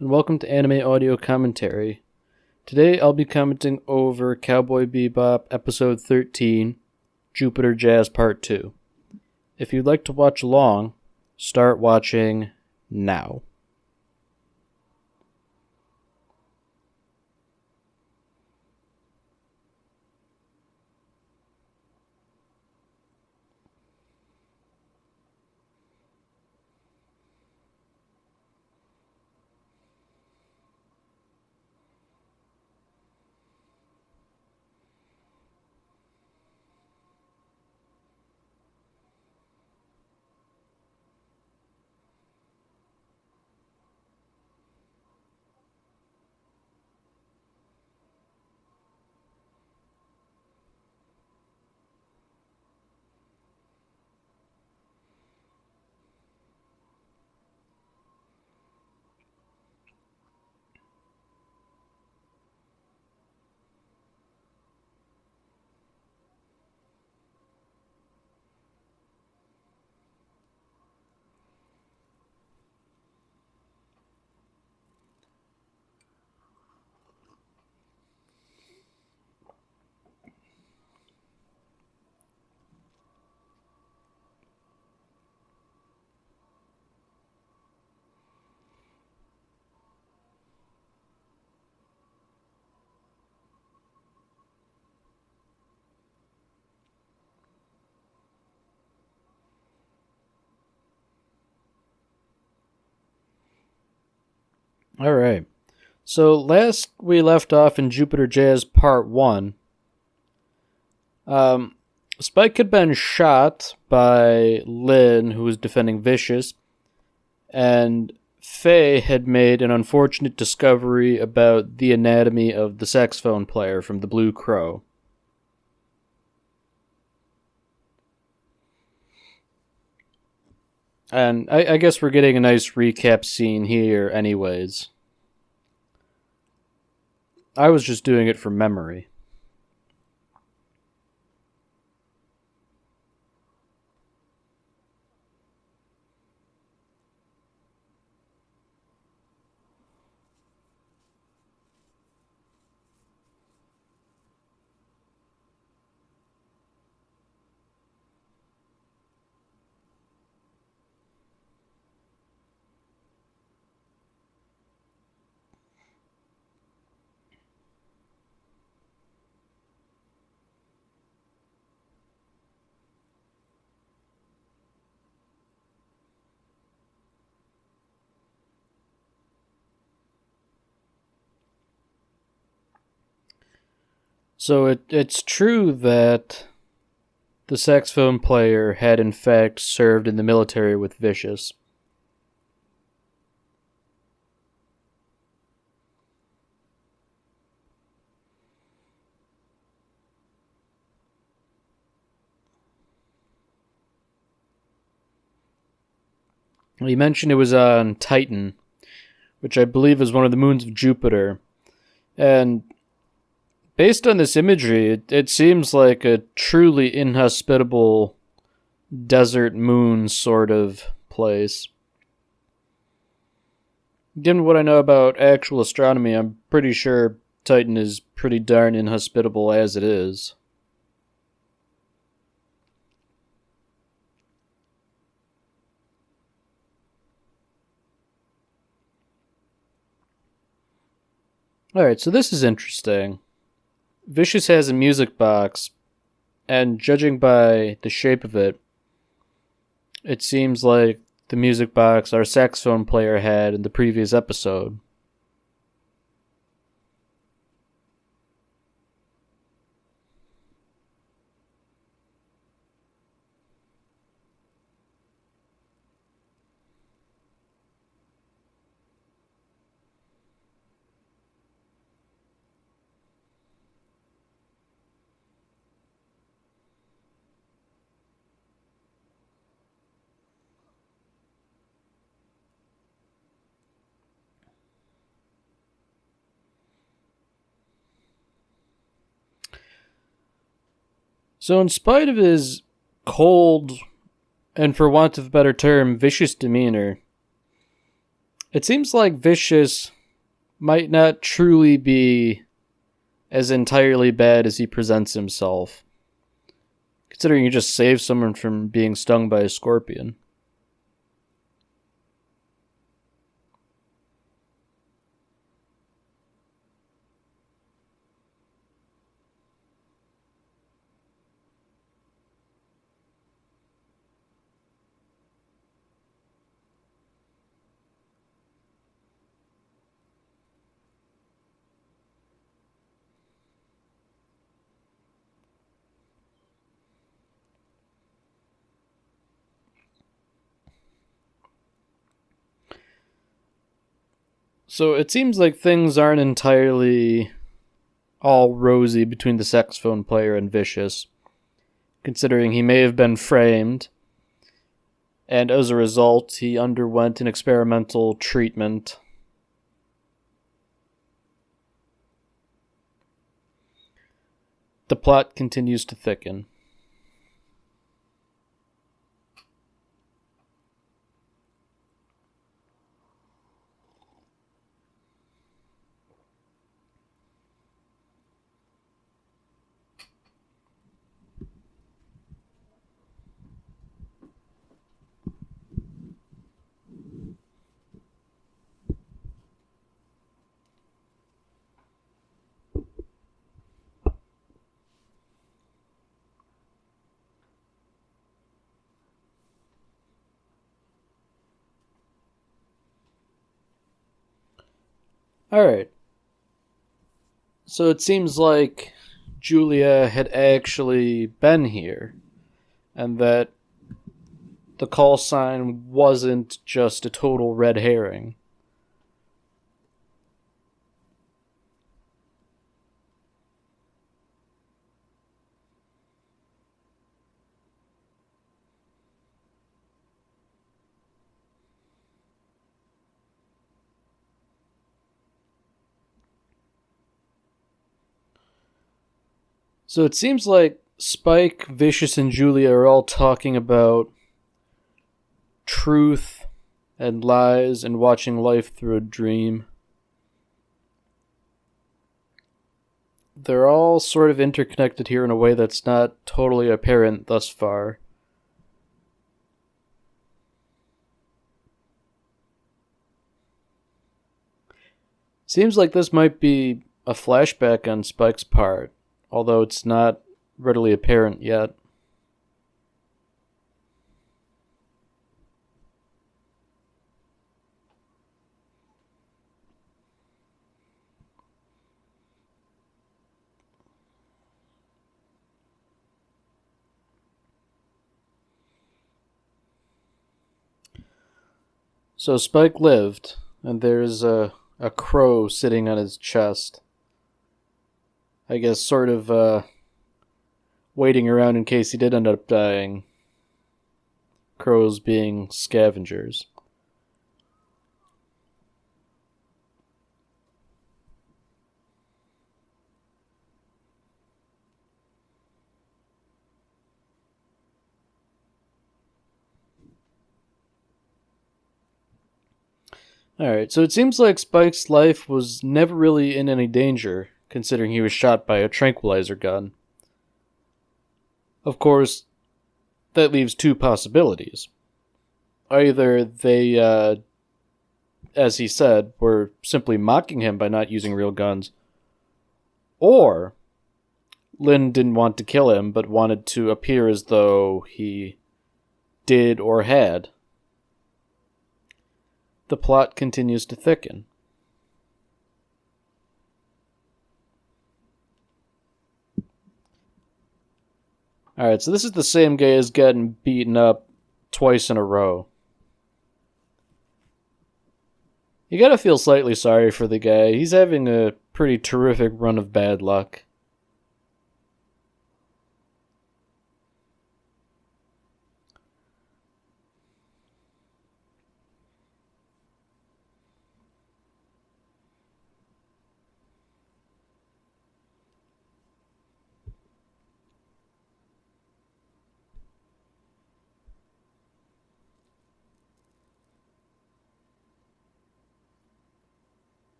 and welcome to Anime Audio Commentary. Today I'll be commenting over Cowboy Bebop Episode 13, Jupiter Jazz Part 2. If you'd like to watch along, start watching now. Alright, so last we left off in Jupiter Jazz Part 1, Spike had been shot by Lin, who was defending Vicious, and Faye had made an unfortunate discovery about the anatomy of the saxophone player from the Blue Crow. And I guess we're getting a nice recap scene here anyways. I was just doing it from memory. So it's true that the saxophone player had in fact served in the military with Vicious. He mentioned it was on Titan, which I believe is one of the moons of Jupiter. And based on this imagery, it seems like a truly inhospitable desert moon sort of place. Given what I know about actual astronomy, I'm pretty sure Titan is pretty darn inhospitable as it is. Alright, so this is interesting. Vicious has a music box, and judging by the shape of it, it seems like the music box our saxophone player had in the previous episode. So in spite of his cold, and for want of a better term, vicious demeanor, It seems like Vicious might not truly be as entirely bad as he presents himself, considering he just saved someone from being stung by a scorpion. So it seems like things aren't entirely all rosy between the saxophone player and Vicious, considering he may have been framed, and as a result, he underwent an experimental treatment. The plot continues to thicken. Alright. So it seems like Julia had actually been here, and that the call sign wasn't just a total red herring. So it seems like Spike, Vicious, and Julia are all talking about truth and lies and watching life through a dream. They're all sort of interconnected here in a way that's not totally apparent thus far. Seems like this might be a flashback on Spike's part, although it's not readily apparent yet. So Spike lived, and there's a crow sitting on his chest. I guess sort of waiting around in case he did end up dying. Crows being scavengers. Alright, so it seems like Spike's life was never really in any danger, considering he was shot by a tranquilizer gun. Of course, that leaves two possibilities. Either they, as he said, were simply mocking him by not using real guns, or Lynn didn't want to kill him but wanted to appear as though he did or had. The plot continues to thicken. Alright, so this is the same guy as getting beaten up twice in a row. You gotta feel slightly sorry for the guy. He's having a pretty terrific run of bad luck.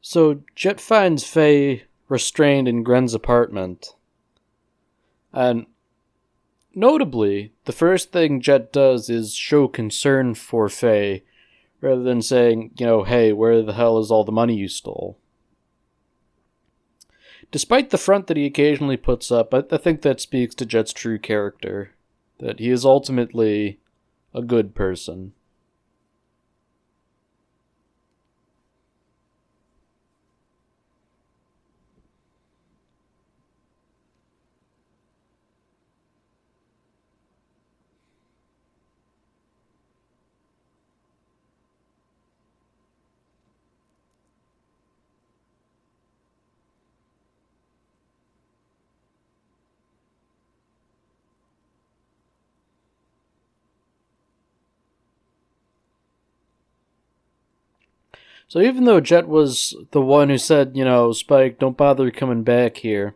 So Jet finds Faye restrained in Gren's apartment. And notably, the first thing Jet does is show concern for Faye, rather than saying, hey, where the hell is all the money you stole? Despite the front that he occasionally puts up, I think that speaks to Jet's true character, that he is ultimately a good person. So even though Jet was the one who said, Spike, don't bother coming back here,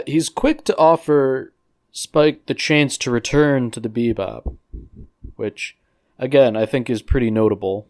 he's quick to offer Spike the chance to return to the Bebop, which, again, I think is pretty notable.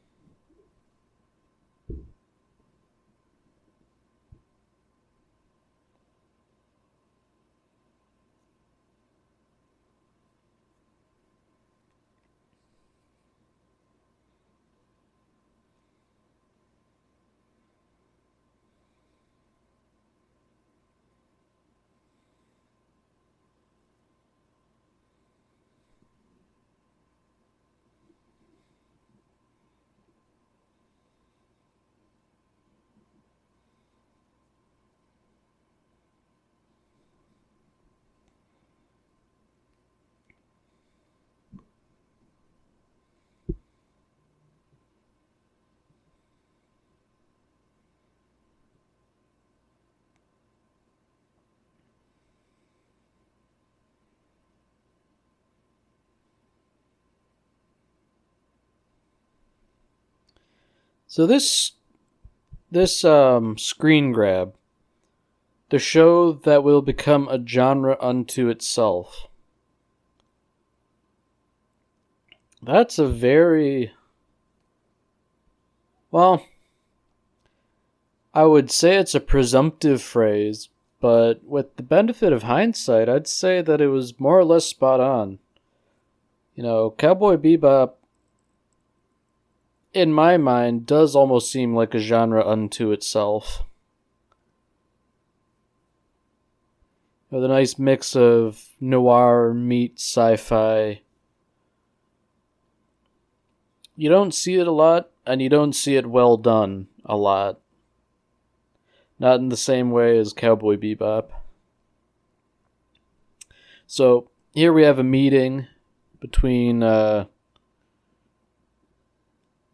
So this screen grab, the show that will become a genre unto itself. That's a very, well, I would say it's a presumptive phrase, but with the benefit of hindsight, I'd say that it was more or less spot on. Cowboy Bebop, in my mind, does almost seem like a genre unto itself. With a nice mix of noir meets sci-fi. You don't see it a lot, and you don't see it well done a lot. Not in the same way as Cowboy Bebop. So, here we have a meeting between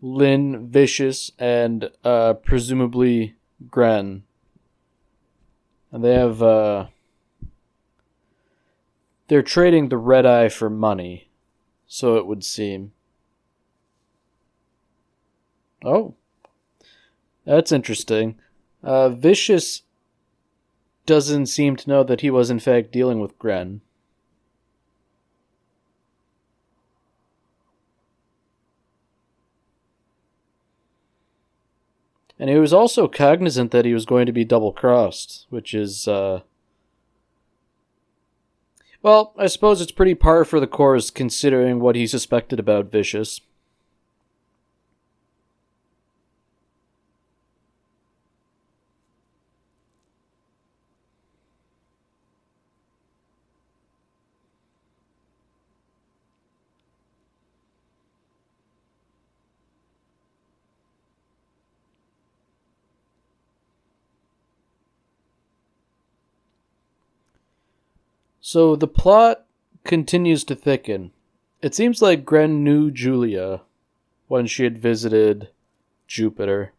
Lynn Vicious and presumably Gren. And they have they're trading the red eye for money, so it would seem. Oh, that's interesting. Vicious doesn't seem to know that he was in fact dealing with Gren. And he was also cognizant that he was going to be double-crossed, which is, well, I suppose it's pretty par for the course considering what he suspected about Vicious. So the plot continues to thicken. It seems like Gren knew Julia when she had visited Jupiter.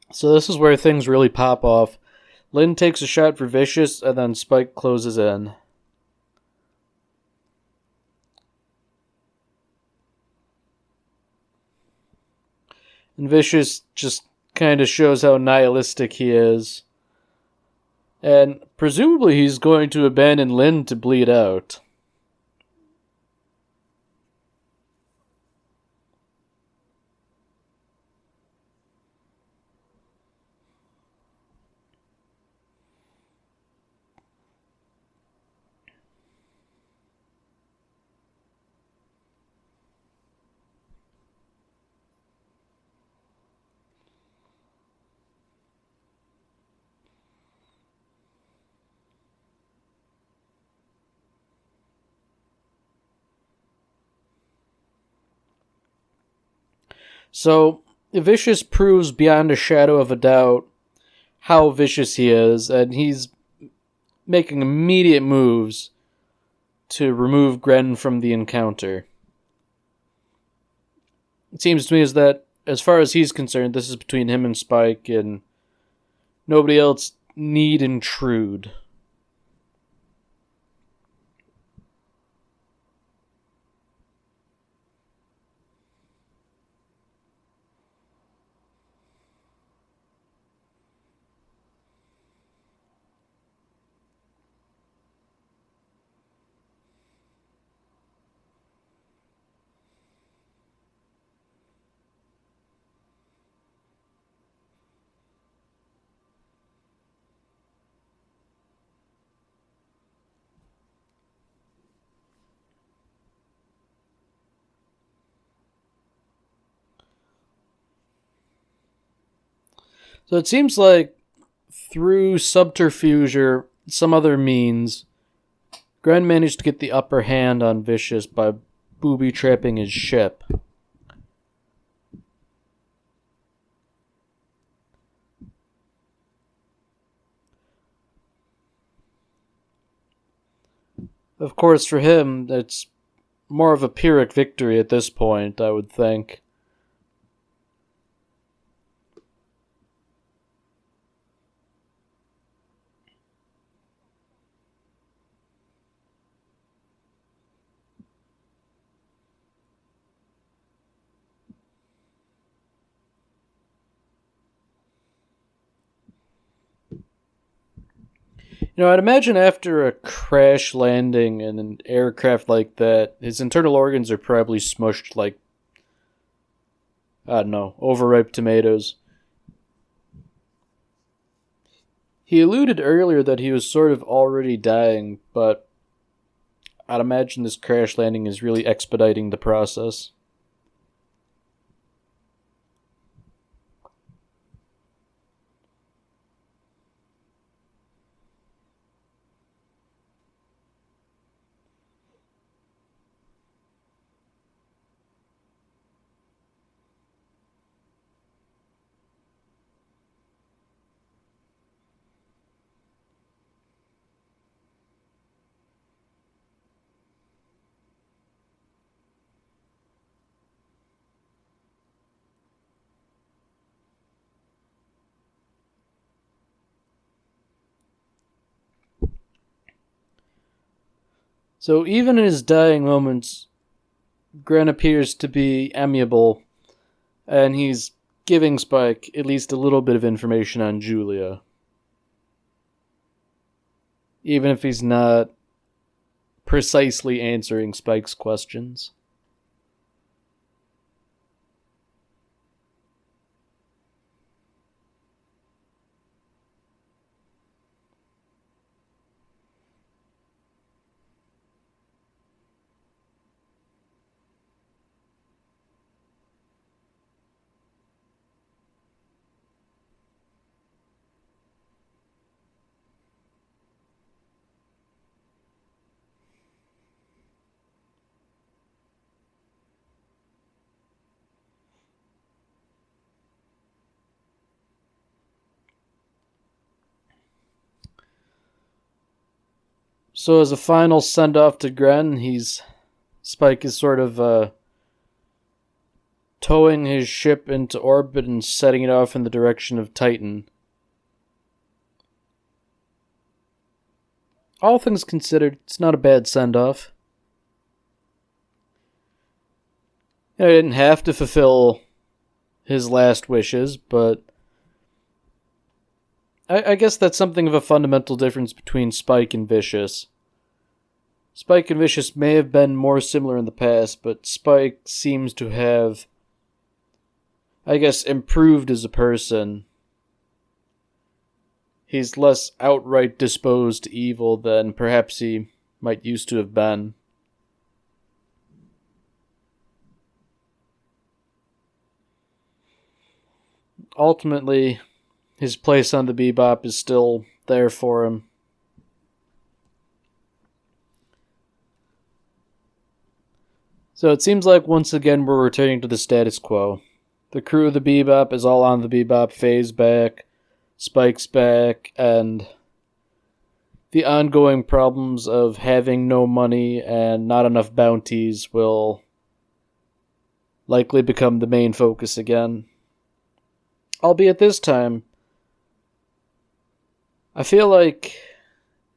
So this is where things really pop off. Lynn takes a shot for Vicious, and then Spike closes in. And Vicious just kind of shows how nihilistic he is. And presumably he's going to abandon Lynn to bleed out. So, Vicious proves beyond a shadow of a doubt how vicious he is, and he's making immediate moves to remove Gren from the encounter. It seems to me as that, as far as he's concerned, this is between him and Spike, and nobody else need intrude. So it seems like through subterfuge or some other means, Gren managed to get the upper hand on Vicious by booby trapping his ship. Of course, for him, it's more of a Pyrrhic victory at this point, I would think. I'd imagine after a crash landing in an aircraft like that, his internal organs are probably smushed like, I don't know, overripe tomatoes. He alluded earlier that he was sort of already dying, but I'd imagine this crash landing is really expediting the process. So even in his dying moments, Gren appears to be amiable, and he's giving Spike at least a little bit of information on Julia. Even if he's not precisely answering Spike's questions. So as a final send-off to Gren, Spike is sort of towing his ship into orbit and setting it off in the direction of Titan. All things considered, it's not a bad send-off. He didn't have to fulfill his last wishes, but I guess that's something of a fundamental difference between Spike and Vicious. Spike and Vicious may have been more similar in the past, but Spike seems to have, I guess, improved as a person. He's less outright disposed to evil than perhaps he might used to have been. Ultimately, his place on the Bebop is still there for him. So it seems like once again we're returning to the status quo. The crew of the Bebop is all on the Bebop, Faye's back, Spike's back, and the ongoing problems of having no money and not enough bounties will likely become the main focus again. Albeit this time, I feel like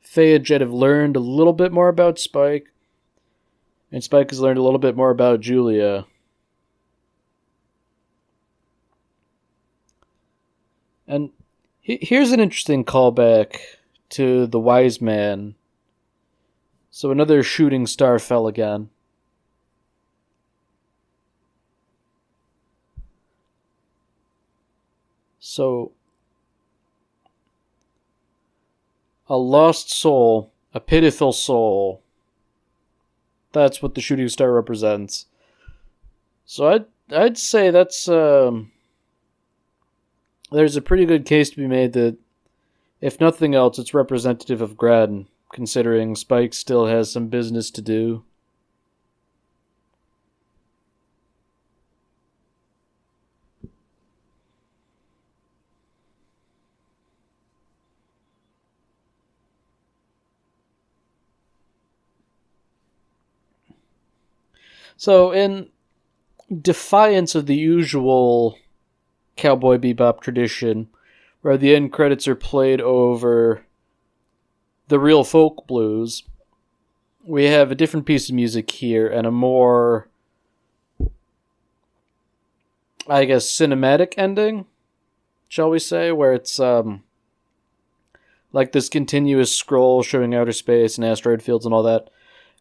Faye and Jet have learned a little bit more about Spike, and Spike has learned a little bit more about Julia. And here's an interesting callback to the Wise Man. So another shooting star fell again. So, a lost soul, a pitiful soul. That's what the shooting star represents. So I'd say that's there's a pretty good case to be made that, if nothing else, it's representative of Graden, considering Spike still has some business to do. So, in defiance of the usual Cowboy Bebop tradition, where the end credits are played over the real folk blues, we have a different piece of music here and a more, I guess, cinematic ending, shall we say, where it's like this continuous scroll showing outer space and asteroid fields and all that,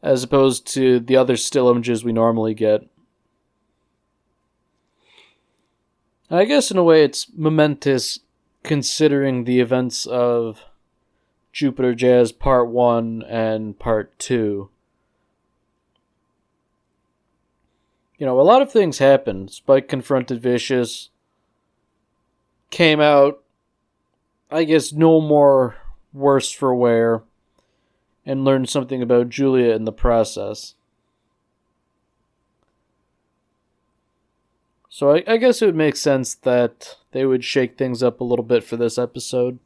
as opposed to the other still images we normally get. I guess in a way it's momentous considering the events of Jupiter Jazz Part 1 and Part 2. You know, a lot of things happened. Spike confronted Vicious, came out, I guess, no more worse for wear, and learned something about Julia in the process. So I guess it would make sense that they would shake things up a little bit for this episode.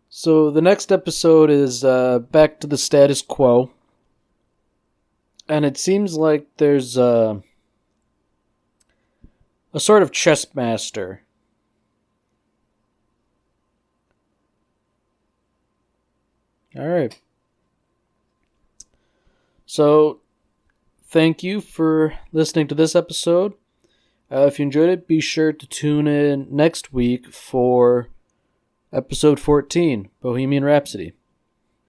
So the next episode is back to the status quo. And it seems like there's a sort of chess master. Alright. So, thank you for listening to this episode. If you enjoyed it, be sure to tune in next week for episode 14, Bohemian Rhapsody.